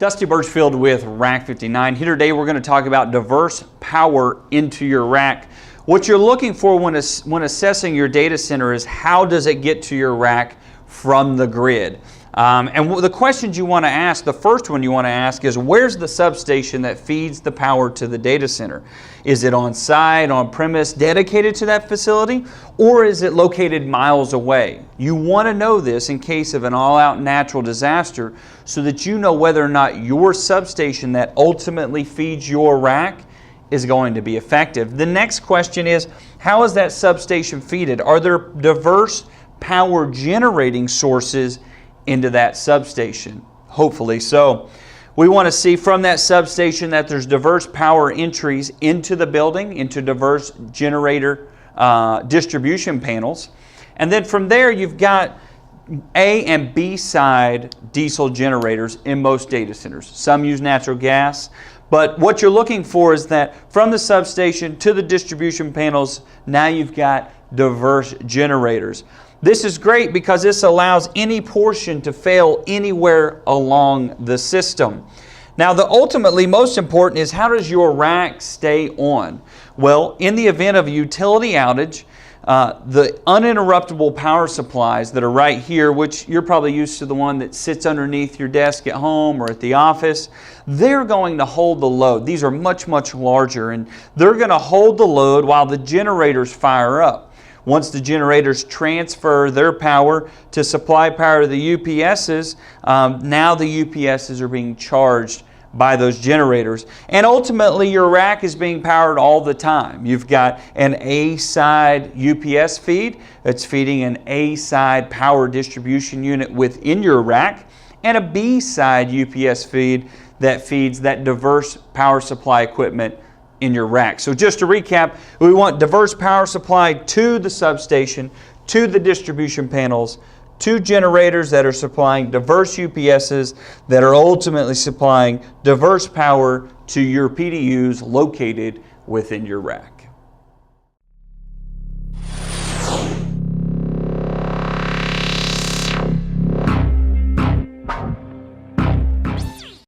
Dusty Burchfield with RACK59. Here today we're going to talk about diverse power into your rack. What you're looking for when assessing your data center is how does it get to your rack from the grid. And the questions you want to ask, the first one you want to ask is where's the substation that feeds the power to the data center? Is it on site, on premise, dedicated to that facility, or is it located miles away? You want to know this in case of an all-out natural disaster so that you know whether or not your substation that ultimately feeds your rack is going to be effective. The next question is, how is that substation feeded? Are there diverse power generating sources into that substation? Hopefully so. We want to see from that substation that there's diverse power entries into the building, into diverse generator distribution panels. And then from there you've got A and B side diesel generators in most data centers. Some use natural gas, but what you're looking for is that from the substation to the distribution panels, now you've got diverse generators. This is great because this allows any portion to fail anywhere along the system. Now, the ultimately most important is how does your rack stay on? Well, in the event of a utility outage, the uninterruptible power supplies that are right here, which you're probably used to the one that sits underneath your desk at home or at the office, they're going to hold the load. These are much, much larger, and they're going to hold the load while the generators fire up. Once the generators transfer their power to supply power to the UPSs, now the UPSs are being charged by those generators. And ultimately your rack is being powered all the time. You've got an A-side UPS feed that's feeding an A-side power distribution unit within your rack, and a B-side UPS feed that feeds that diverse power supply equipment in your rack. So just to recap, we want diverse power supply to the substation, to the distribution panels, to generators that are supplying diverse UPSs that are ultimately supplying diverse power to your PDUs located within your rack.